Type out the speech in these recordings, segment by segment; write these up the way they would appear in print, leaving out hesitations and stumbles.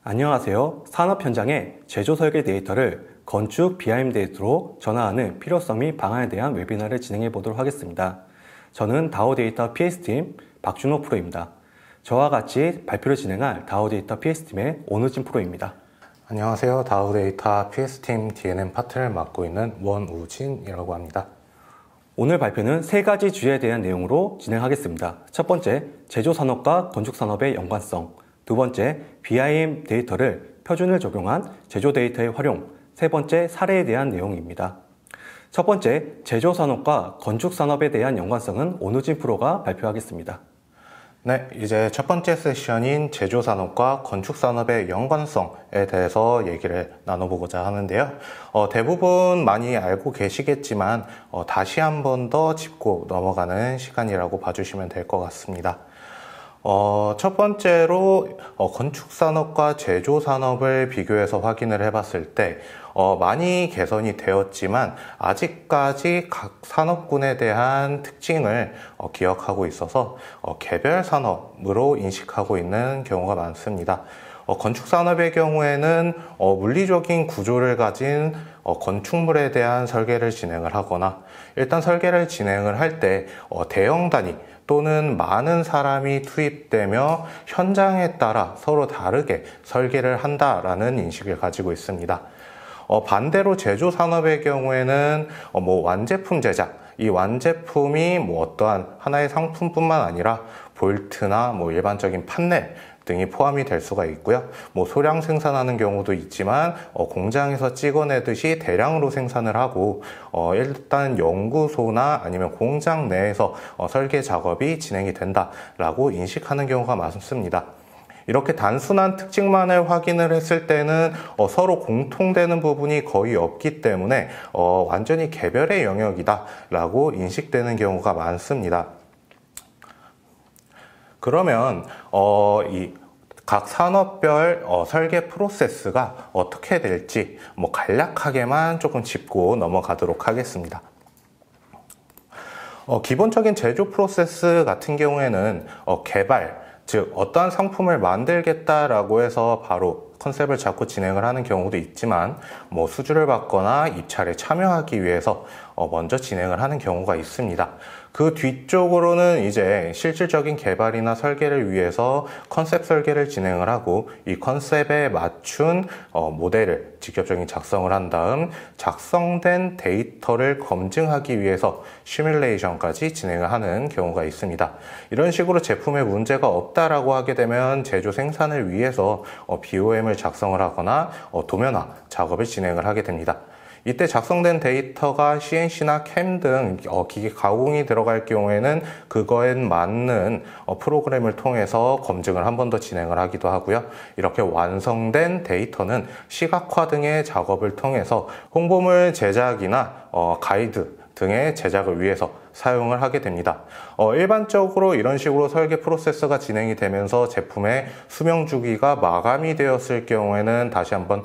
안녕하세요. 산업 현장의 제조 설계 데이터를 건축 BIM 데이터로 전환하는 필요성 및 방안에 대한 웨비나를 진행해 보도록 하겠습니다. 저는 다오 데이터 PS팀 박준호 프로입니다. 저와 같이 발표를 진행할 다오 데이터 PS팀의 오느진 프로입니다. 안녕하세요. 다오 데이터 PS팀 DNM 파트를 맡고 있는 원우진이라고 합니다. 오늘 발표는 세 가지 주제에 대한 내용으로 진행하겠습니다. 첫 번째, 제조 산업과 건축 산업의 연관성. 두 번째, BIM 데이터를 표준을 적용한 제조 데이터의 활용. 세 번째, 사례에 대한 내용입니다. 첫 번째, 제조 산업과 건축 산업에 대한 연관성은 오느진 프로가 발표하겠습니다. 네, 이제 첫 번째 세션인 제조 산업과 건축 산업의 연관성에 대해서 얘기를 나눠보고자 하는데요. 대부분 많이 알고 계시겠지만 다시 한 번 더 짚고 넘어가는 시간이라고 봐주시면 될 것 같습니다. 첫 번째로 건축 산업과 제조 산업을 비교해서 확인을 해봤을 때 많이 개선이 되었지만 아직까지 각 산업군에 대한 특징을 기억하고 있어서 개별 산업으로 인식하고 있는 경우가 많습니다. 건축 산업의 경우에는 물리적인 구조를 가진 건축물에 대한 설계를 진행을 하거나 일단 설계를 진행을 할 때 대형 단위 또는 많은 사람이 투입되며 현장에 따라 서로 다르게 설계를 한다라는 인식을 가지고 있습니다. 반대로 제조 산업의 경우에는 완제품 제작, 이 완제품이 어떠한 하나의 상품뿐만 아니라 볼트나 일반적인 판넬 등이 포함이 될 수가 있고요. 소량 생산하는 경우도 있지만 공장에서 찍어내듯이 대량으로 생산을 하고 일단 연구소나 아니면 공장 내에서 설계 작업이 진행이 된다라고 인식하는 경우가 많습니다. 이렇게 단순한 특징만을 확인을 했을 때는 서로 공통되는 부분이 거의 없기 때문에 완전히 개별의 영역이다라고 인식되는 경우가 많습니다. 그러면 이 각 산업별 설계 프로세스가 어떻게 될지 간략하게만 조금 짚고 넘어가도록 하겠습니다. 기본적인 제조 프로세스 같은 경우에는 개발, 즉 어떠한 상품을 만들겠다라고 해서 바로 컨셉을 잡고 진행을 하는 경우도 있지만 수주를 받거나 입찰에 참여하기 위해서 먼저 진행을 하는 경우가 있습니다. 그 뒤쪽으로는 이제 실질적인 개발이나 설계를 위해서 컨셉 설계를 진행을 하고 이 컨셉에 맞춘 모델을 직접적인 작성을 한 다음 작성된 데이터를 검증하기 위해서 시뮬레이션까지 진행을 하는 경우가 있습니다. 이런 식으로 제품에 문제가 없다라고 하게 되면 제조 생산을 위해서 BOM을 작성을 하거나 도면화 작업을 진행을 하게 됩니다. 이때 작성된 데이터가 CNC나 CAM 등 기계 가공이 들어갈 경우에는 그거에 맞는 프로그램을 통해서 검증을 한 번 더 진행을 하기도 하고요. 이렇게 완성된 데이터는 시각화 등의 작업을 통해서 홍보물 제작이나 가이드 등의 제작을 위해서 사용을 하게 됩니다. 일반적으로 이런 식으로 설계 프로세스가 진행이 되면서 제품의 수명 주기가 마감이 되었을 경우에는 다시 한번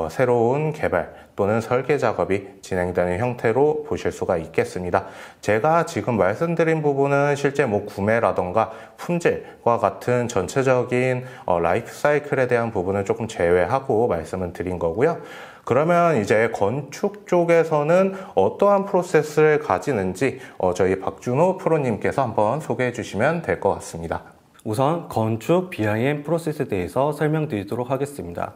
새로운 개발 또는 설계 작업이 진행되는 형태로 보실 수가 있겠습니다. 제가 지금 말씀드린 부분은 실제 구매라던가 품질과 같은 전체적인 라이프 사이클에 대한 부분을 조금 제외하고 말씀을 드린 거고요. 그러면 이제 건축 쪽에서는 어떠한 프로세스를 가지는지 저희 박준호 프로님께서 한번 소개해 주시면 될 것 같습니다. 우선 건축 BIM 프로세스에 대해서 설명드리도록 하겠습니다.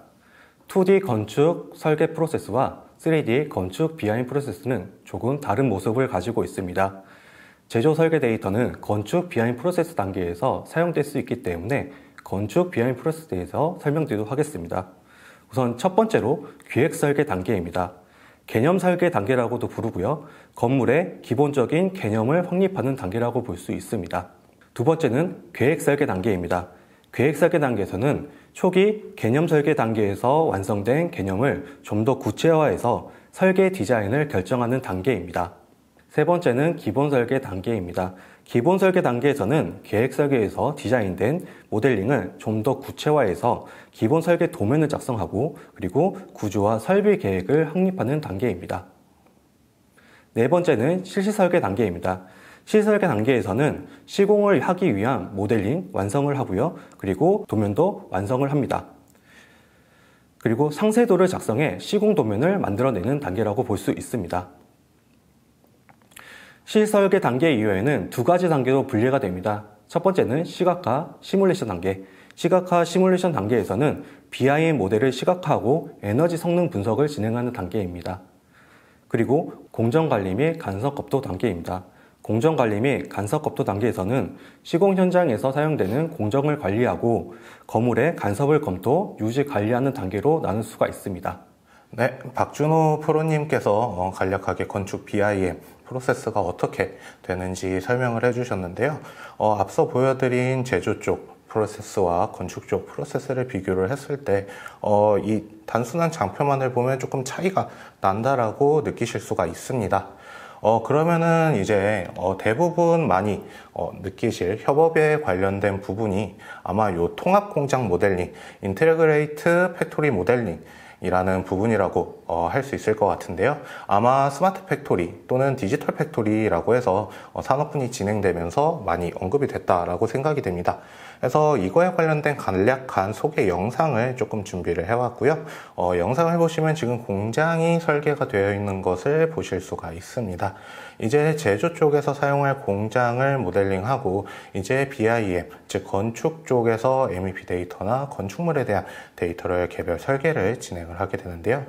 2D 건축 설계 프로세스와 3D 건축 BIM 프로세스는 조금 다른 모습을 가지고 있습니다. 제조 설계 데이터는 건축 BIM 프로세스 단계에서 사용될 수 있기 때문에 건축 BIM 프로세스에 대해서 설명드리도록 하겠습니다. 우선 첫 번째로 기획 설계 단계입니다. 개념 설계 단계라고도 부르고요. 건물의 기본적인 개념을 확립하는 단계라고 볼 수 있습니다. 두 번째는 계획 설계 단계입니다. 계획 설계 단계에서는 초기 개념 설계 단계에서 완성된 개념을 좀 더 구체화해서 설계 디자인을 결정하는 단계입니다. 세 번째는 기본 설계 단계입니다. 기본 설계 단계에서는 계획 설계에서 디자인된 모델링을 좀 더 구체화해서 기본 설계 도면을 작성하고 그리고 구조와 설비 계획을 확립하는 단계입니다. 네 번째는 실시 설계 단계입니다. 실시 설계 단계에서는 시공을 하기 위한 모델링 완성을 하고요. 그리고 도면도 완성을 합니다. 그리고 상세도를 작성해 시공도면을 만들어내는 단계라고 볼 수 있습니다. 시설계 단계 이후에는 두 가지 단계로 분리가 됩니다. 첫 번째는 시각화, 시뮬레이션 단계. 시각화, 시뮬레이션 단계에서는 BIM 모델을 시각화하고 에너지 성능 분석을 진행하는 단계입니다. 그리고 공정관리 및 간섭검토 단계입니다. 공정관리 및 간섭검토 단계에서는 시공 현장에서 사용되는 공정을 관리하고 건물의 간섭을 검토, 유지 관리하는 단계로 나눌 수가 있습니다. 네, 박준호 프로님께서 간략하게 건축 BIM 프로세스가 어떻게 되는지 설명을 해주셨는데요. 앞서 보여드린 제조 쪽 프로세스와 건축 쪽 프로세스를 비교를 했을 때 이 단순한 장표만을 보면 조금 차이가 난다라고 느끼실 수가 있습니다. 그러면은 이제 대부분 많이 느끼실 협업에 관련된 부분이 아마 요 통합 공장 모델링, 인테그레이트 팩토리 모델링 이라는 부분이라고 할 수 있을 것 같은데요. 아마 스마트 팩토리 또는 디지털 팩토리라고 해서 산업군이 진행되면서 많이 언급이 됐다라고 생각이 됩니다. 그래서 이거에 관련된 간략한 소개 영상을 조금 준비를 해왔고요. 영상을 보시면 지금 공장이 설계가 되어 있는 것을 보실 수가 있습니다. 이제 제조 쪽에서 사용할 공장을 모델링하고 이제 BIM, 즉 건축 쪽에서 MEP 데이터나 건축물에 대한 데이터를 개별 설계를 진행을 하게 되는데요.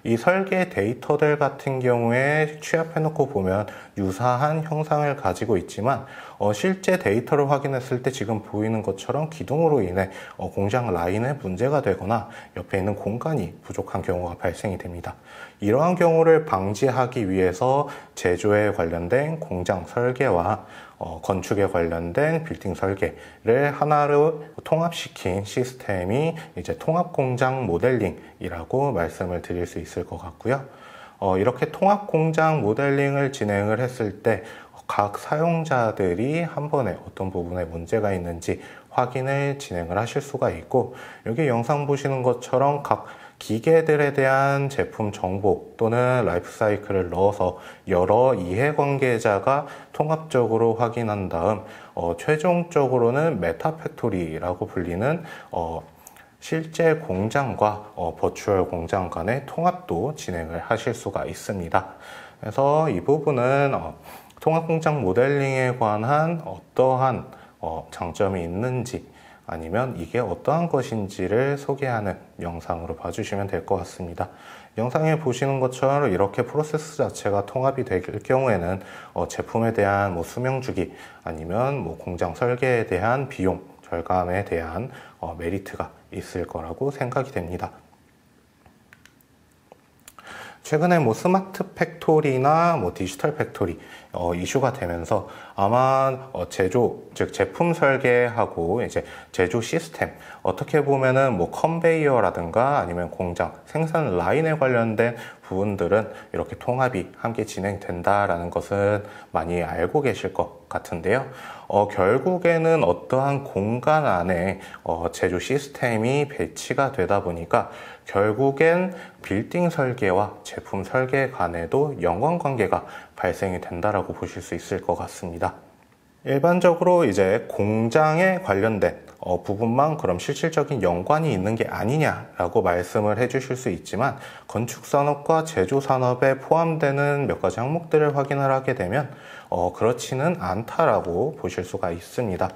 이 설계 데이터들 같은 경우에 취합해놓고 보면 유사한 형상을 가지고 있지만 실제 데이터를 확인했을 때 지금 보이는 것처럼 기둥으로 인해 공장 라인에 문제가 되거나 옆에 있는 공간이 부족한 경우가 발생이 됩니다. 이러한 경우를 방지하기 위해서 제조에 관련된 공장 설계와 건축에 관련된 빌딩 설계를 하나로 통합시킨 시스템이 이제 통합 공장 모델링이라고 말씀을 드릴 수 있을 것 같고요. 이렇게 통합 공장 모델링을 진행을 했을 때 각 사용자들이 한 번에 어떤 부분에 문제가 있는지 확인을 진행을 하실 수가 있고, 여기 영상 보시는 것처럼 각 기계들에 대한 제품 정보 또는 라이프 사이클을 넣어서 여러 이해관계자가 통합적으로 확인한 다음 최종적으로는 메타 팩토리라고 불리는 실제 공장과 버추얼 공장 간의 통합도 진행을 하실 수가 있습니다. 그래서 이 부분은 통합공장 모델링에 관한 어떠한 장점이 있는지 아니면 이게 어떠한 것인지를 소개하는 영상으로 봐주시면 될 것 같습니다. 영상에 보시는 것처럼 이렇게 프로세스 자체가 통합이 될 경우에는 제품에 대한 수명주기 아니면 공장 설계에 대한 비용 절감에 대한 메리트가 있을 거라고 생각이 됩니다. 최근에 스마트 팩토리나 디지털 팩토리 이슈가 되면서 아마 제조, 즉 제품 설계하고 이제 제조 시스템, 어떻게 보면은 컨베이어라든가 아니면 공장 생산 라인에 관련된 부분들은 이렇게 통합이 함께 진행된다라는 것은 많이 알고 계실 것 같은데요. 결국에는 어떠한 공간 안에 제조 시스템이 배치가 되다 보니까 결국엔 빌딩 설계와 제품 설계 간에도 연관관계가 발생이 된다라고 보실 수 있을 것 같습니다. 일반적으로 이제 공장에 관련된 부분만 그럼 실질적인 연관이 있는 게 아니냐라고 말씀을 해주실 수 있지만, 건축산업과 제조산업에 포함되는 몇 가지 항목들을 확인을 하게 되면 그렇지는 않다라고 보실 수가 있습니다.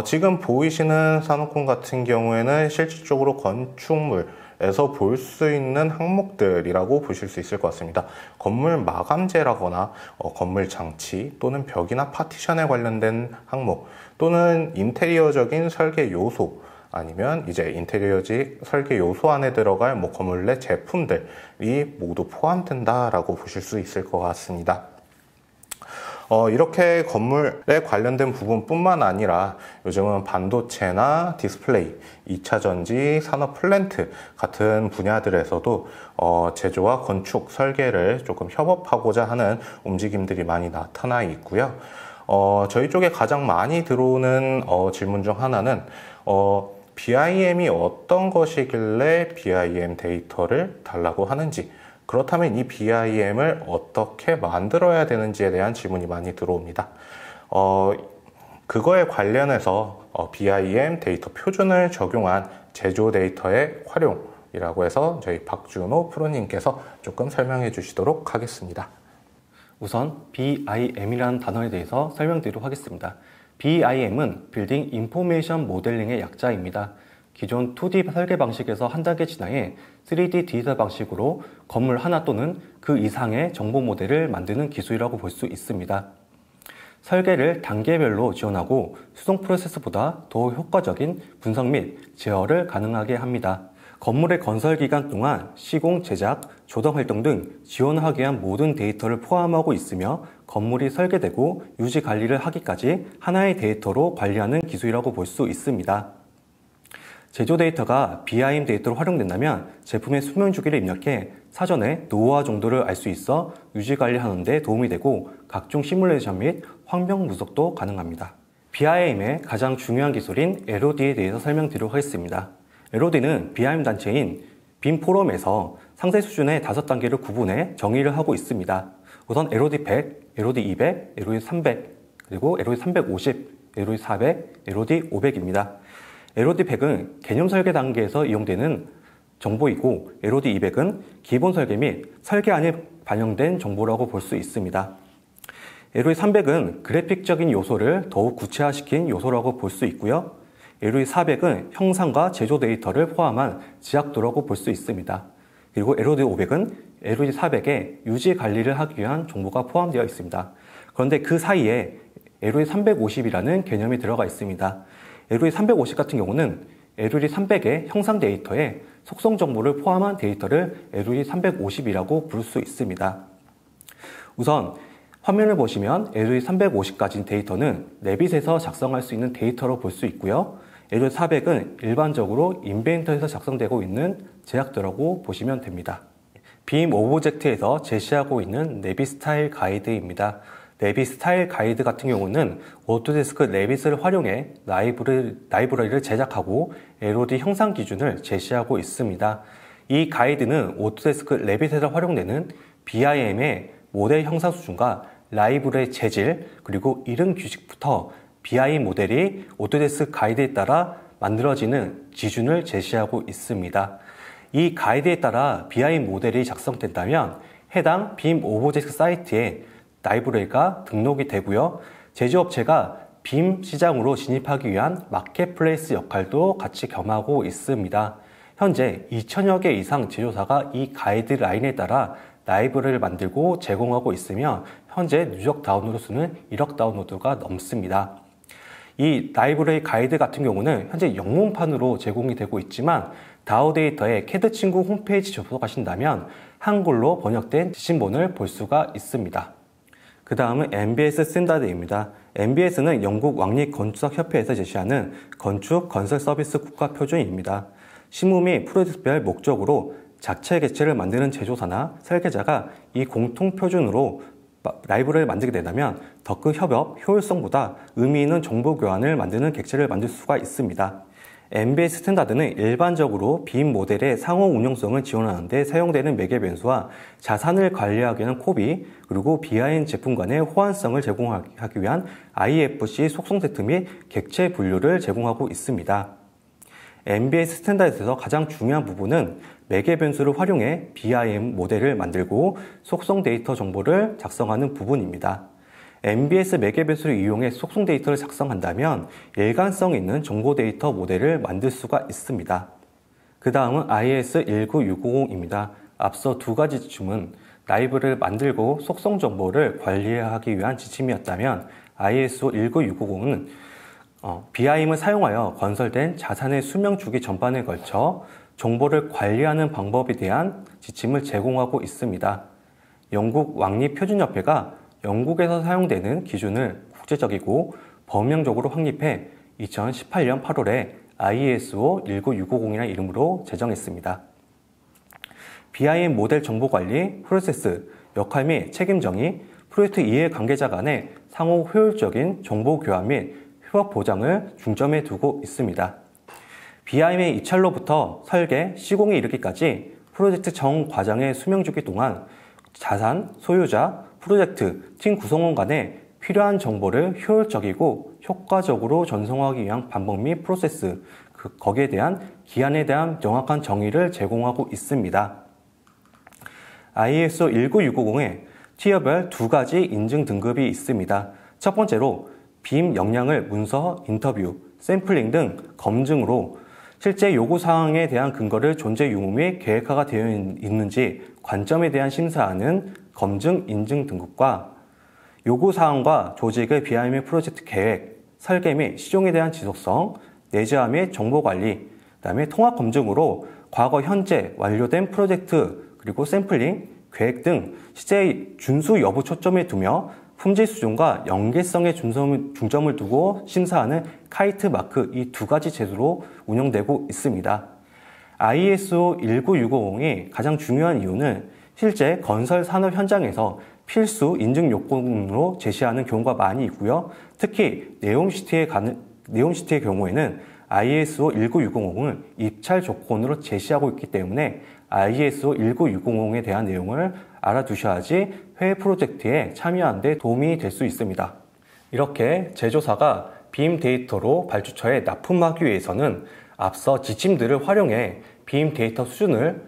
지금 보이시는 산업군 같은 경우에는 실질적으로 건축물에서 볼 수 있는 항목들이라고 보실 수 있을 것 같습니다. 건물 마감재라거나 건물 장치 또는 벽이나 파티션에 관련된 항목, 또는 인테리어적인 설계 요소, 아니면 이제 인테리어직 설계 요소 안에 들어갈 건물 내 제품들이 모두 포함된다라고 보실 수 있을 것 같습니다. 이렇게 건물에 관련된 부분뿐만 아니라 요즘은 반도체나 디스플레이, 2차 전지, 산업 플랜트 같은 분야들에서도 제조와 건축, 설계를 조금 협업하고자 하는 움직임들이 많이 나타나 있고요. 저희 쪽에 가장 많이 들어오는 질문 중 하나는 BIM이 어떤 것이길래 BIM 데이터를 달라고 하는지, 그렇다면 이 BIM을 어떻게 만들어야 되는지에 대한 질문이 많이 들어옵니다. 그거에 관련해서 BIM 데이터 표준을 적용한 제조 데이터의 활용 이라고 해서 저희 박준호 프로님께서 조금 설명해 주시도록 하겠습니다. 우선 BIM이라는 단어에 대해서 설명드리도록 하겠습니다. BIM은 빌딩 인포메이션 모델링의 약자입니다. 기존 2D 설계 방식에서 한 단계 진화해 3D 디지털 방식으로 건물 하나 또는 그 이상의 정보 모델을 만드는 기술이라고 볼 수 있습니다. 설계를 단계별로 지원하고 수동 프로세스보다 더 효과적인 분석 및 제어를 가능하게 합니다. 건물의 건설 기간 동안 시공, 제작, 조성 활동 등 지원하기 위한 모든 데이터를 포함하고 있으며 건물이 설계되고 유지 관리를 하기까지 하나의 데이터로 관리하는 기술이라고 볼 수 있습니다. 제조 데이터가 BIM 데이터로 활용된다면 제품의 수명 주기를 입력해 사전에 노후화 정도를 알 수 있어 유지 관리하는 데 도움이 되고 각종 시뮬레이션 및 환경 분석도 가능합니다. BIM의 가장 중요한 기술인 LOD에 대해서 설명드리도록 하겠습니다. LOD는 BIM 단체인 빔 포럼에서 상세 수준의 5단계를 구분해 정의를 하고 있습니다. 우선 LOD 100, LOD 200, LOD 300, 그리고 LOD 350, LOD 400, LOD 500입니다. LOD 100은 개념 설계 단계에서 이용되는 정보이고 LOD 200은 기본 설계 및 설계안에 반영된 정보라고 볼 수 있습니다. LOD 300은 그래픽적인 요소를 더욱 구체화시킨 요소라고 볼 수 있고요. LOD 400은 형상과 제조 데이터를 포함한 지약도라고 볼 수 있습니다. 그리고 LOD 500은 LOD 400에 유지 관리를 하기 위한 정보가 포함되어 있습니다. 그런데 그 사이에 LOD 350이라는 개념이 들어가 있습니다. LOD 350 같은 경우는 LOD 300의 형상 데이터에 속성 정보를 포함한 데이터를 LOD 350이라고 부를 수 있습니다. 우선 화면을 보시면 LOD 350까지 데이터는 레빗에서 작성할 수 있는 데이터로 볼 수 있고요. LOD 400은 일반적으로 인벤터에서 작성되고 있는 제약도라고 보시면 됩니다. 빔 오브젝트에서 제시하고 있는 레빗 스타일 가이드입니다. 레빗 스타일 가이드 같은 경우는 오토데스크 레빗을 활용해 라이브러리를 제작하고 LOD 형상 기준을 제시하고 있습니다. 이 가이드는 오토데스크 레빗에서 활용되는 BIM의 모델 형상 수준과 라이브러리 재질 그리고 이름 규칙부터 BIM 모델이 오토데스크 가이드에 따라 만들어지는 기준을 제시하고 있습니다. 이 가이드에 따라 BIM 모델이 작성된다면 해당 빔 오브젝트 사이트에 라이브러리가 등록이 되고요. 제조업체가 빔 시장으로 진입하기 위한 마켓플레이스 역할도 같이 겸하고 있습니다. 현재 2,000여 개 이상 제조사가 이 가이드라인에 따라 라이브러리를 만들고 제공하고 있으며 현재 누적 다운로드 수는 1억 다운로드가 넘습니다. 이 라이브러리 가이드 같은 경우는 현재 영문판으로 제공이 되고 있지만 다우데이터의 캐드 친구 홈페이지 접속하신다면 한글로 번역된 지침본을 볼 수가 있습니다. 그 다음은 NBS 스탠다드입니다. NBS는 영국 왕립건축사협회에서 제시하는 건축 건설 서비스 국가 표준입니다. 실무 및 프로젝트별 목적으로 자체 객체를 만드는 제조사나 설계자가 이 공통 표준으로 라이브러리를 만들게 된다면 더 큰 협업, 효율성보다 의미 있는 정보 교환을 만드는 객체를 만들 수가 있습니다. NBS 스탠다드는 일반적으로 빔 모델의 상호 운용성을 지원하는 데 사용되는 매개 변수와 자산을 관리하기 위한 코비, 그리고 BIM 제품 간의 호환성을 제공하기 위한 IFC 속성 세트 및 객체 분류를 제공하고 있습니다. NBS 스탠다드에서 가장 중요한 부분은 매개 변수를 활용해 BIM 모델을 만들고 속성 데이터 정보를 작성하는 부분입니다. NBS 매개 변수를 이용해 속성 데이터를 작성한다면 일관성 있는 정보 데이터 모델을 만들 수가 있습니다. 그 다음은 IS 19650입니다. 앞서 두 가지 지침은 라이브를 만들고 속성 정보를 관리하기 위한 지침이었다면 ISO 19650은 BIM을 사용하여 건설된 자산의 수명 주기 전반에 걸쳐 정보를 관리하는 방법에 대한 지침을 제공하고 있습니다. 영국 왕립표준협회가 영국에서 사용되는 기준을 국제적이고 범용적으로 확립해 2018년 8월에 ISO 19650이라는 이름으로 제정했습니다. BIM 모델 정보관리, 프로세스, 역할 및 책임 정의, 프로젝트 이해 관계자 간의 상호 효율적인 정보 교환 및 협업 보장을 중점에 두고 있습니다. BIM의 입찰로부터 설계, 시공에 이르기까지 프로젝트 전 과정의 수명주기 동안 자산, 소유자, 프로젝트, 팀 구성원 간에 필요한 정보를 효율적이고 효과적으로 전송하기 위한 방법 및 프로세스, 거기에 대한 기한에 대한 정확한 정의를 제공하고 있습니다. ISO 19650에 티어별 두 가지 인증 등급이 있습니다. 첫 번째로 빔 역량을 문서, 인터뷰, 샘플링 등 검증으로 실제 요구사항에 대한 근거를 존재 유무 및 계획화가 되어 있는지 관점에 대한 심사하는 검증 인증 등급과 요구사항과 조직의 BIM 프로젝트 계획, 설계 및 시종에 대한 지속성, 내재화 및 정보관리, 그다음에 통합검증으로 과거 현재 완료된 프로젝트 그리고 샘플링, 계획 등 시제 준수 여부 초점에 두며 품질 수준과 연계성에 중점을 두고 심사하는 카이트 마크 이 두 가지 제도로 운영되고 있습니다. ISO 19650이 가장 중요한 이유는 실제 건설 산업 현장에서 필수 인증 요건으로 제시하는 경우가 많이 있고요. 특히 네옴시티의 경우에는 ISO 19650을 입찰 조건으로 제시하고 있기 때문에 ISO 19650에 대한 내용을 알아두셔야지 해외 프로젝트에 참여하는 데 도움이 될 수 있습니다. 이렇게 제조사가 빔 데이터로 발주처에 납품하기 위해서는 앞서 지침들을 활용해 빔 데이터 수준을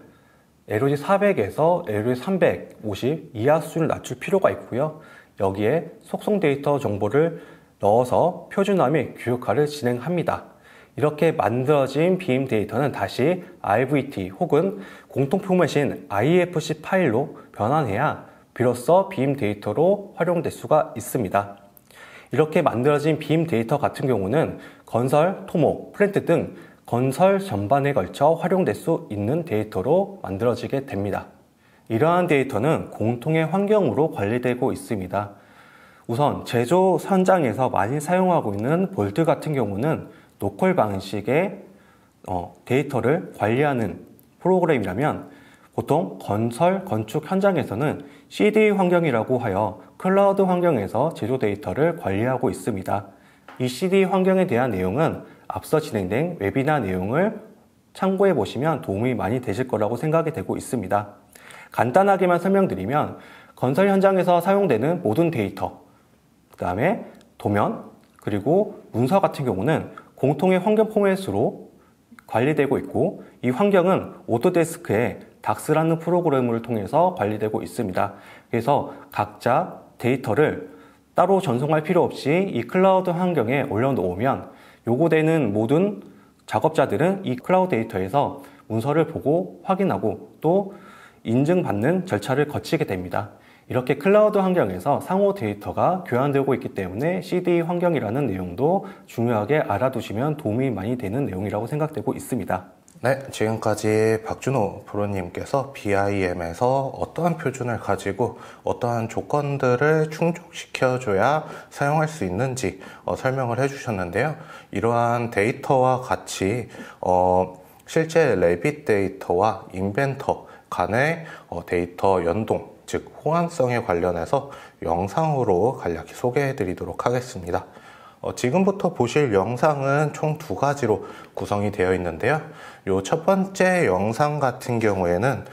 LOD 400에서 LOD 350 이하 수준을 낮출 필요가 있고요. 여기에 속성 데이터 정보를 넣어서 표준화 및 규격화를 진행합니다. 이렇게 만들어진 빔 데이터는 다시 RVT 혹은 공통 포맷인 IFC 파일로 변환해야 비로소 빔 데이터로 활용될 수가 있습니다. 이렇게 만들어진 빔 데이터 같은 경우는 건설, 토목, 플랜트 등 건설 전반에 걸쳐 활용될 수 있는 데이터로 만들어지게 됩니다. 이러한 데이터는 공통의 환경으로 관리되고 있습니다. 우선 제조 현장에서 많이 사용하고 있는 볼트 같은 경우는 로컬 방식의 데이터를 관리하는 프로그램이라면 보통 건설, 건축 현장에서는 CD 환경이라고 하여 클라우드 환경에서 제조 데이터를 관리하고 있습니다. 이 CD 환경에 대한 내용은 앞서 진행된 웨비나 내용을 참고해 보시면 도움이 많이 되실 거라고 생각이 되고 있습니다. 간단하게만 설명드리면 건설 현장에서 사용되는 모든 데이터, 그 다음에 도면, 그리고 문서 같은 경우는 공통의 환경 포맷으로 관리되고 있고 이 환경은 오토데스크에 닥스라는 프로그램을 통해서 관리되고 있습니다. 그래서 각자 데이터를 따로 전송할 필요 없이 이 클라우드 환경에 올려놓으면 요구되는 모든 작업자들은 이 클라우드 데이터에서 문서를 보고 확인하고 또 인증받는 절차를 거치게 됩니다. 이렇게 클라우드 환경에서 상호 데이터가 교환되고 있기 때문에 CD 환경이라는 내용도 중요하게 알아두시면 도움이 많이 되는 내용이라고 생각되고 있습니다. 네, 지금까지 박준호 프로님께서 BIM에서 어떠한 표준을 가지고 어떠한 조건들을 충족시켜줘야 사용할 수 있는지 설명을 해주셨는데요. 이러한 데이터와 같이 실제 레빗 데이터와 인벤터 간의 데이터 연동, 즉 호환성에 관련해서 영상으로 간략히 소개해 드리도록 하겠습니다. 지금부터 보실 영상은 총 두 가지로 구성이 되어 있는데요. 요 첫 번째 영상 같은 경우에는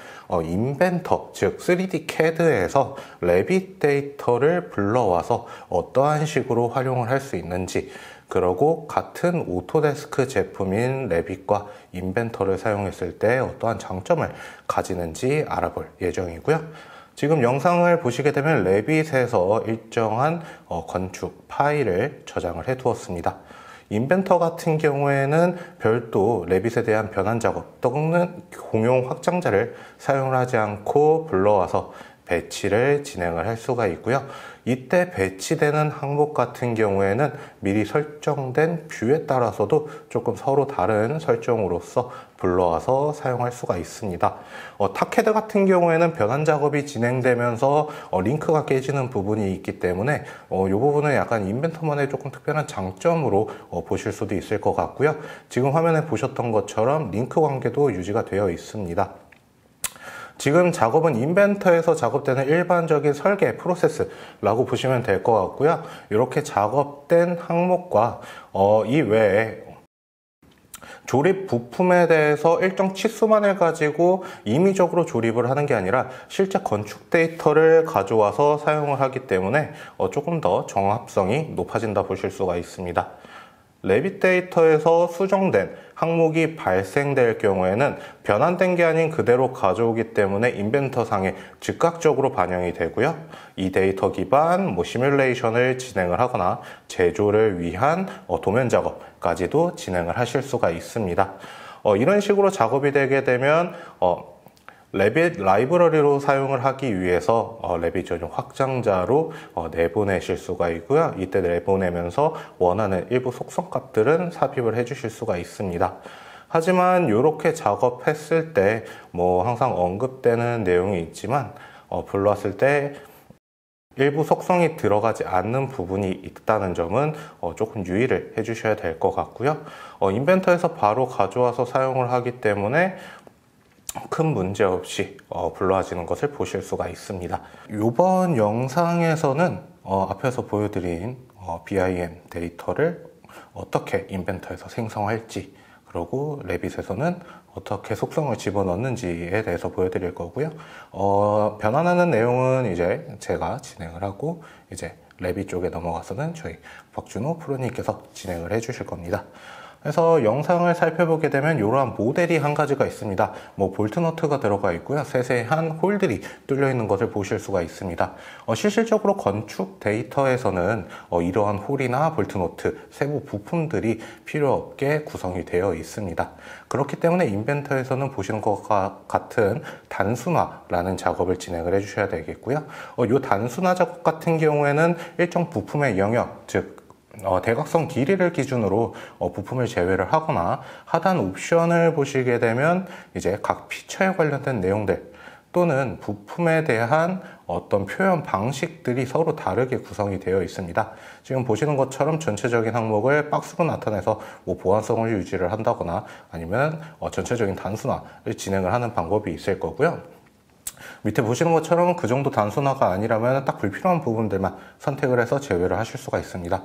인벤터, 즉 3D CAD에서 레빗 데이터를 불러와서 어떠한 식으로 활용을 할 수 있는지, 그리고 같은 오토데스크 제품인 레빗과 인벤터를 사용했을 때 어떠한 장점을 가지는지 알아볼 예정이고요. 지금 영상을 보시게 되면 레빗에서 일정한 건축 파일을 저장을 해 두었습니다. 인벤터 같은 경우에는 별도 레빗에 대한 변환 작업 또는 공용 확장자를 사용을 하지 않고 불러와서 배치를 진행을 할 수가 있고요. 이때 배치되는 항목 같은 경우에는 미리 설정된 뷰에 따라서도 조금 서로 다른 설정으로서 불러와서 사용할 수가 있습니다. 탑캐드 같은 경우에는 변환 작업이 진행되면서 링크가 깨지는 부분이 있기 때문에 이 부분은 약간 인벤터만의 조금 특별한 장점으로 보실 수도 있을 것 같고요. 지금 화면에 보셨던 것처럼 링크 관계도 유지가 되어 있습니다. 지금 작업은 인벤터에서 작업되는 일반적인 설계 프로세스라고 보시면 될 것 같고요. 이렇게 작업된 항목과 이 외에 조립 부품에 대해서 일정 치수만을 가지고 임의적으로 조립을 하는 게 아니라 실제 건축 데이터를 가져와서 사용을 하기 때문에 조금 더 정합성이 높아진다 보실 수가 있습니다. 레빗 데이터에서 수정된 항목이 발생될 경우에는 변환된 게 아닌 그대로 가져오기 때문에 인벤터상에 즉각적으로 반영이 되고요. 이 데이터 기반 시뮬레이션을 진행을 하거나 제조를 위한 도면 작업까지도 진행을 하실 수가 있습니다. 이런 식으로 작업이 되게 되면 레빗 라이브러리로 사용을 하기 위해서 레빗 전용 확장자로 내보내실 수가 있고요. 이때 내보내면서 원하는 일부 속성 값들은 삽입을 해주실 수가 있습니다. 하지만 이렇게 작업했을 때 항상 언급되는 내용이 있지만 불러왔을 때 일부 속성이 들어가지 않는 부분이 있다는 점은 조금 유의를 해주셔야 될 것 같고요. 인벤터에서 바로 가져와서 사용을 하기 때문에 큰 문제 없이 불러와지는 것을 보실 수가 있습니다. 이번 영상에서는 앞에서 보여드린 BIM 데이터를 어떻게 인벤터에서 생성할지, 그리고 레빗에서는 어떻게 속성을 집어넣는지에 대해서 보여드릴 거고요. 변환하는 내용은 이제 제가 진행을 하고 이제 레빗 쪽에 넘어가서는 저희 박준호 프로님께서 진행을 해주실 겁니다. 그래서 영상을 살펴보게 되면 이러한 모델이 한 가지가 있습니다. 볼트너트가 들어가 있고요. 세세한 홀들이 뚫려 있는 것을 보실 수가 있습니다. 실질적으로 건축 데이터에서는 이러한 홀이나 볼트너트, 세부 부품들이 필요 없게 구성이 되어 있습니다. 그렇기 때문에 인벤터에서는 보시는 것과 같은 단순화라는 작업을 진행을 해주셔야 되겠고요. 이 단순화 작업 같은 경우에는 일정 부품의 영역, 즉 대각선 길이를 기준으로 부품을 제외를 하거나 하단 옵션을 보시게 되면 이제 각 피처에 관련된 내용들 또는 부품에 대한 어떤 표현 방식들이 서로 다르게 구성이 되어 있습니다. 지금 보시는 것처럼 전체적인 항목을 박스로 나타내서 보완성을 유지를 한다거나 아니면 전체적인 단순화를 진행을 하는 방법이 있을 거고요. 밑에 보시는 것처럼 그 정도 단순화가 아니라면 딱 불필요한 부분들만 선택을 해서 제외를 하실 수가 있습니다.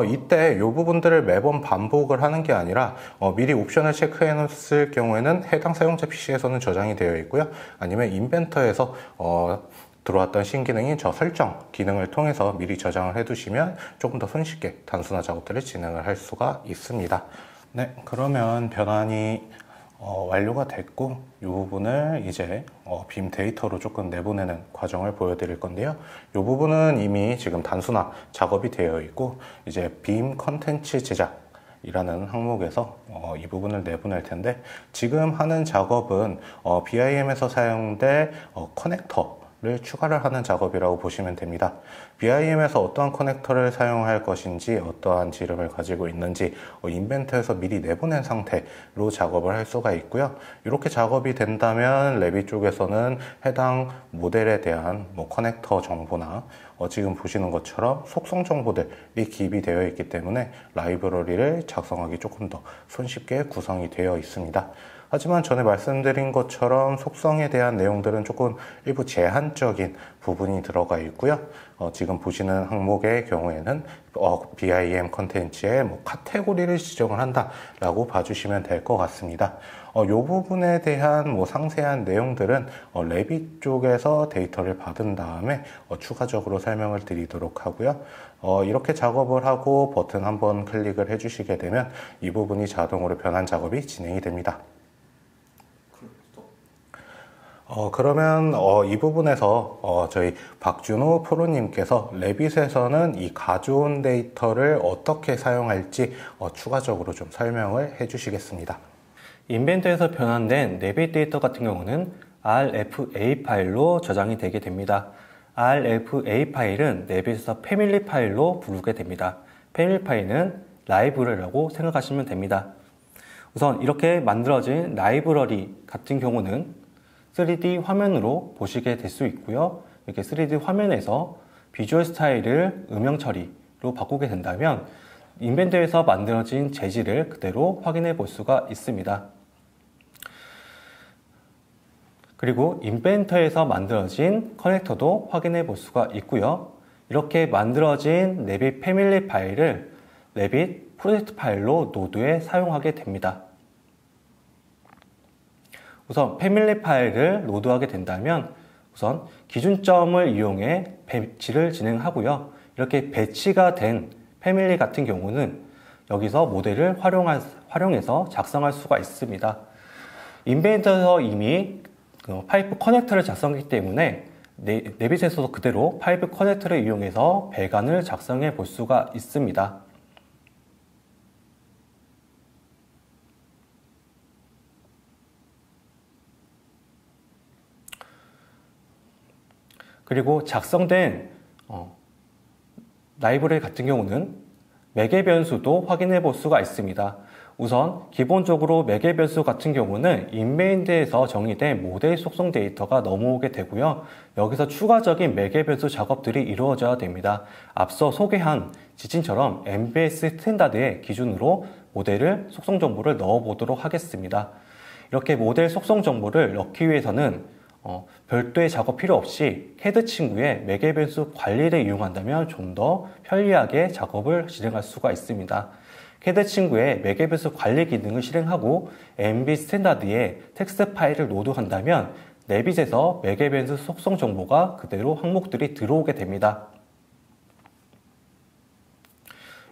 이때 이 부분들을 매번 반복을 하는 게 아니라 미리 옵션을 체크해 놓았을 경우에는 해당 사용자 PC에서는 저장이 되어 있고요. 아니면 인벤터에서 들어왔던 신기능인 저 설정 기능을 통해서 미리 저장을 해 두시면 조금 더 손쉽게 단순화 작업들을 진행을 할 수가 있습니다. 네, 그러면 변환이 완료가 됐고 이 부분을 이제 빔 데이터로 조금 내보내는 과정을 보여드릴 건데요. 이 부분은 이미 지금 단순화 작업이 되어 있고 이제 빔 컨텐츠 제작 이라는 항목에서 이 부분을 내보낼 텐데 지금 하는 작업은 BIM에서 사용될 커넥터를 추가를 하는 작업이라고 보시면 됩니다. BIM에서 어떠한 커넥터를 사용할 것인지 어떠한 지름을 가지고 있는지 인벤터에서 미리 내보낸 상태로 작업을 할 수가 있고요. 이렇게 작업이 된다면 레빗 쪽에서는 해당 모델에 대한 커넥터 정보나 지금 보시는 것처럼 속성 정보들이 기입이 되어 있기 때문에 라이브러리를 작성하기 조금 더 손쉽게 구성이 되어 있습니다. 하지만 전에 말씀드린 것처럼 속성에 대한 내용들은 조금 일부 제한적인 부분이 들어가 있고요. 지금 보시는 항목의 경우에는 BIM 컨텐츠에 카테고리를 지정을 한다라고 봐주시면 될 것 같습니다. 이 부분에 대한 상세한 내용들은 레빗 쪽에서 데이터를 받은 다음에 추가적으로 설명을 드리도록 하고요. 이렇게 작업을 하고 버튼 한번 클릭을 해주시게 되면 이 부분이 자동으로 변환 작업이 진행이 됩니다. 그러면 이 부분에서 저희 박준호 프로님께서 레빗에서는 이 가져온 데이터를 어떻게 사용할지 추가적으로 좀 설명을 해주시겠습니다. 인벤터에서 변환된 레빗 데이터 같은 경우는 RFA 파일로 저장이 되게 됩니다. RFA 파일은 레빗에서 패밀리 파일로 부르게 됩니다. 패밀리 파일은 라이브러리라고 생각하시면 됩니다. 우선 이렇게 만들어진 라이브러리 같은 경우는 3D 화면으로 보시게 될 수 있고요. 이렇게 3D 화면에서 비주얼 스타일을 음영 처리로 바꾸게 된다면 인벤터에서 만들어진 재질을 그대로 확인해 볼 수가 있습니다. 그리고 인벤터에서 만들어진 커넥터도 확인해 볼 수가 있고요. 이렇게 만들어진 레빗 패밀리 파일을 레빗 프로젝트 파일로 노드에 사용하게 됩니다. 우선 패밀리 파일을 로드하게 된다면 우선 기준점을 이용해 배치를 진행하고요. 이렇게 배치가 된 패밀리 같은 경우는 여기서 모델을 활용해서 작성할 수가 있습니다. 인벤터에서 이미 파이프 커넥터를 작성했기 때문에 네빗에서도 그대로 파이프 커넥터를 이용해서 배관을 작성해 볼 수가 있습니다. 그리고 작성된 라이브러리 같은 경우는 매개 변수도 확인해 볼 수가 있습니다. 우선 기본적으로 매개 변수 같은 경우는 인메인드에서 정의된 모델 속성 데이터가 넘어오게 되고요. 여기서 추가적인 매개 변수 작업들이 이루어져야 됩니다. 앞서 소개한 지침처럼 MBS 스탠다드의 기준으로 모델을 속성 정보를 넣어 보도록 하겠습니다. 이렇게 모델 속성 정보를 넣기 위해서는 별도의 작업 필요 없이 CAD 친구의 매개 변수 관리를 이용한다면 좀 더 편리하게 작업을 진행할 수가 있습니다. CAD 친구의 매개 변수 관리 기능을 실행하고 MB 스탠다드의 텍스트 파일을 로드한다면 네빗에서 매개 변수 속성 정보가 그대로 항목들이 들어오게 됩니다.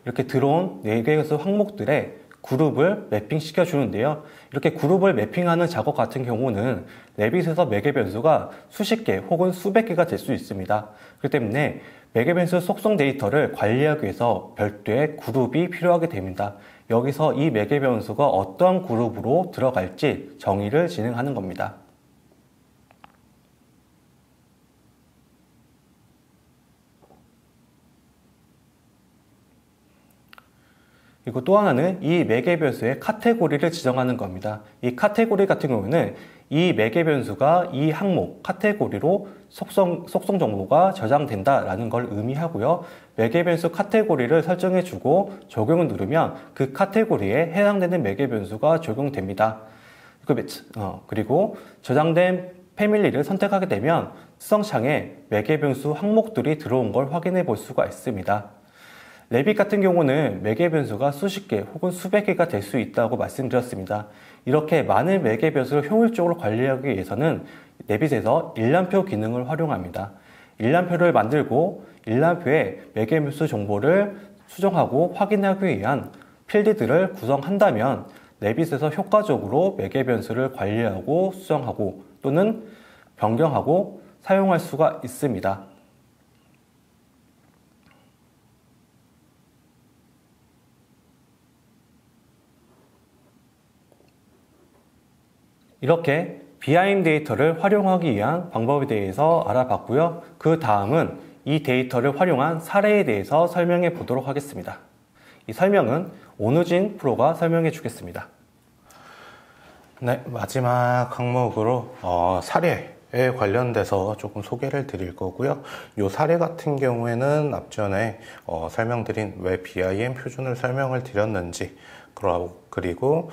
이렇게 들어온 매개 변수 항목들의 그룹을 매핑 시켜주는데요. 이렇게 그룹을 매핑하는 작업 같은 경우는 네빗에서 매개 변수가 수십 개 혹은 수백 개가 될 수 있습니다. 그렇기 때문에 매개 변수 속성 데이터를 관리하기 위해서 별도의 그룹이 필요하게 됩니다. 여기서 이 매개 변수가 어떠한 그룹으로 들어갈지 정의를 진행하는 겁니다. 그리고 또 하나는 이 매개 변수의 카테고리를 지정하는 겁니다. 이 카테고리 같은 경우는 이 매개 변수가 이 항목 카테고리로 속성 정보가 저장된다라는 걸 의미하고요. 매개 변수 카테고리를 설정해주고 적용을 누르면 그 카테고리에 해당되는 매개 변수가 적용됩니다. 그리고 저장된 패밀리를 선택하게 되면 수성창에 매개 변수 항목들이 들어온 걸 확인해 볼 수가 있습니다. 네빗 같은 경우는 매개 변수가 수십 개 혹은 수백 개가 될 수 있다고 말씀드렸습니다. 이렇게 많은 매개 변수를 효율적으로 관리하기 위해서는 네빗에서 일람표 기능을 활용합니다. 일람표를 만들고 일람표에 매개 변수 정보를 수정하고 확인하기 위한 필드들을 구성한다면 네빗에서 효과적으로 매개 변수를 관리하고 수정하고 또는 변경하고 사용할 수가 있습니다. 이렇게 BIM 데이터를 활용하기 위한 방법에 대해서 알아봤고요. 그 다음은 이 데이터를 활용한 사례에 대해서 설명해 보도록 하겠습니다. 이 설명은 오누진 프로가 설명해 주겠습니다. 네, 마지막 항목으로 사례에 관련돼서 조금 소개를 드릴 거고요. 이 사례 같은 경우에는 앞전에 설명드린 왜 BIM 표준을 설명을 드렸는지, 그리고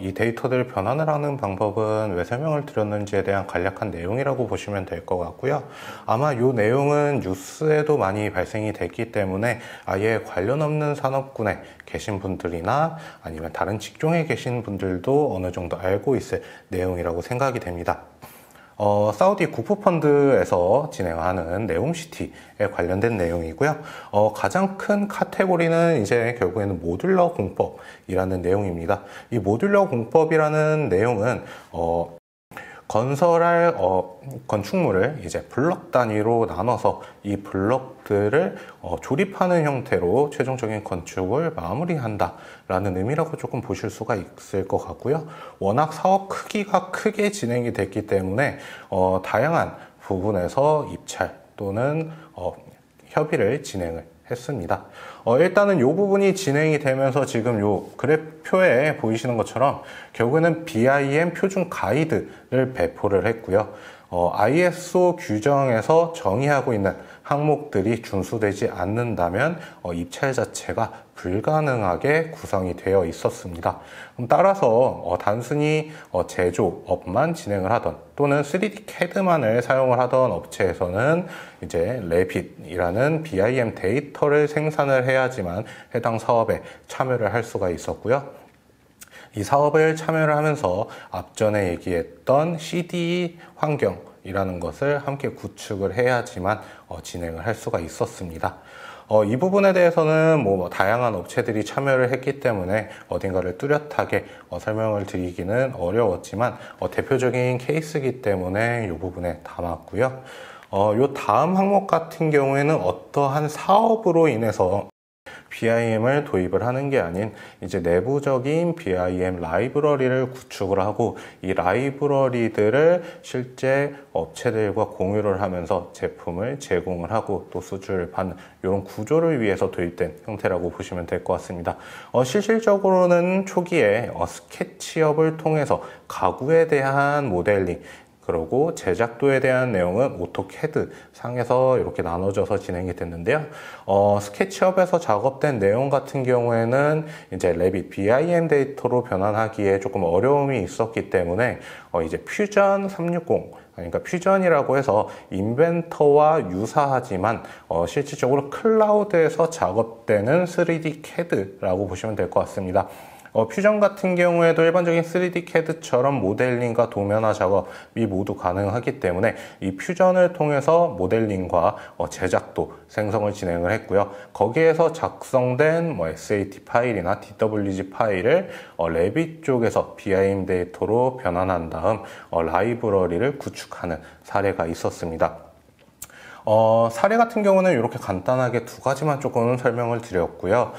이 데이터들 변환을 하는 방법은 왜 설명을 드렸는지에 대한 간략한 내용이라고 보시면 될 것 같고요. 아마 이 내용은 뉴스에도 많이 발생이 됐기 때문에 아예 관련 없는 산업군에 계신 분들이나 아니면 다른 직종에 계신 분들도 어느 정도 알고 있을 내용이라고 생각이 됩니다. 사우디 국부펀드에서 진행하는 네옴시티에 관련된 내용이고요. 가장 큰 카테고리는 이제 결국에는 모듈러 공법이라는 내용입니다. 이 모듈러 공법이라는 내용은 건설할 건축물을 이제 블럭 단위로 나눠서 이 블럭들을 조립하는 형태로 최종적인 건축을 마무리한다 라는 의미라고 조금 보실 수가 있을 것 같고요. 워낙 사업 크기가 크게 진행이 됐기 때문에 다양한 부분에서 입찰 또는 협의를 진행을 했습니다. 일단은 이 부분이 진행이 되면서 지금 이 그래프표에 보이시는 것처럼 결국에는 BIM 표준 가이드를 배포를 했고요. ISO 규정에서 정의하고 있는 항목들이 준수되지 않는다면 입찰 자체가 불가능하게 구성이 되어 있었습니다. 따라서 단순히 제조업만 진행을 하던 또는 3D CAD만을 사용을 하던 업체에서는 이제 레빗이라는 BIM 데이터를 생산을 해야지만 해당 사업에 참여를 할 수가 있었고요. 이 사업을 참여를 하면서 앞전에 얘기했던 CDE 환경이라는 것을 함께 구축을 해야지만 진행을 할 수가 있었습니다. 이 부분에 대해서는 뭐 다양한 업체들이 참여를 했기 때문에 어딘가를 뚜렷하게 설명을 드리기는 어려웠지만 대표적인 케이스이기 때문에 이 부분에 담았고요. 요 다음 항목 같은 경우에는 어떠한 사업으로 인해서 BIM을 도입을 하는 게 아닌 이제 내부적인 BIM 라이브러리를 구축을 하고 이 라이브러리들을 실제 업체들과 공유를 하면서 제품을 제공을 하고 또 수주를 받는 이런 구조를 위해서 도입된 형태라고 보시면 될 것 같습니다. 실질적으로는 초기에 스케치업을 통해서 가구에 대한 모델링 그리고 제작도에 대한 내용은 오토캐드 상에서 이렇게 나눠져서 진행이 됐는데요. 스케치업에서 작업된 내용 같은 경우에는 이제 레빗 BIM 데이터로 변환하기에 조금 어려움이 있었기 때문에 이제 퓨전 360 그러니까 퓨전이라고 해서 인벤터와 유사하지만 실질적으로 클라우드에서 작업되는 3D CAD라고 보시면 될 것 같습니다. 퓨전 같은 경우에도 일반적인 3D CAD처럼 모델링과 도면화 작업이 모두 가능하기 때문에 이 퓨전을 통해서 모델링과 제작도 생성을 진행을 했고요. 거기에서 작성된 SAT 파일이나 DWG 파일을 레빗 쪽에서 BIM 데이터로 변환한 다음 라이브러리를 구축하는 사례가 있었습니다. 사례 같은 경우는 이렇게 간단하게 두 가지만 조금 설명을 드렸고요.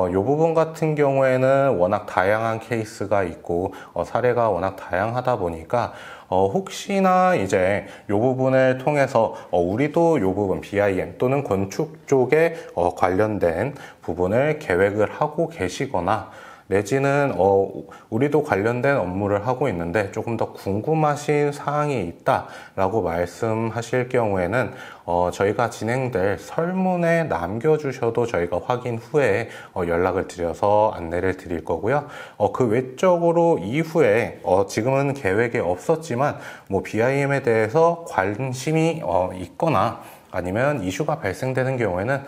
이 부분 같은 경우에는 워낙 다양한 케이스가 있고 사례가 워낙 다양하다 보니까 혹시나 이제 이 부분을 통해서 우리도 이 부분 BIM 또는 건축 쪽에 관련된 부분을 계획을 하고 계시거나 내지는 우리도 관련된 업무를 하고 있는데 조금 더 궁금하신 사항이 있다라고 말씀하실 경우에는 저희가 진행될 설문에 남겨주셔도 저희가 확인 후에 연락을 드려서 안내를 드릴 거고요. 그 외적으로 이후에 지금은 계획에 없었지만 뭐 BIM에 대해서 관심이 있거나 아니면 이슈가 발생되는 경우에는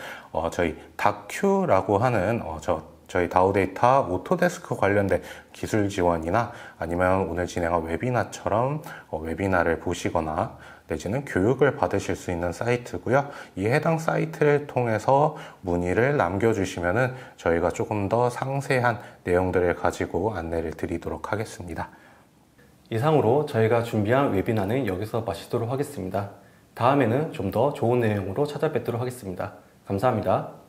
저희 다큐라고 하는 저희 다우데이터 오토데스크 관련된 기술 지원이나 아니면 오늘 진행한 웨비나처럼 웨비나를 보시거나 내지는 교육을 받으실 수 있는 사이트고요. 이 해당 사이트를 통해서 문의를 남겨주시면은 저희가 조금 더 상세한 내용들을 가지고 안내를 드리도록 하겠습니다. 이상으로 저희가 준비한 웨비나는 여기서 마치도록 하겠습니다. 다음에는 좀 더 좋은 내용으로 찾아뵙도록 하겠습니다. 감사합니다.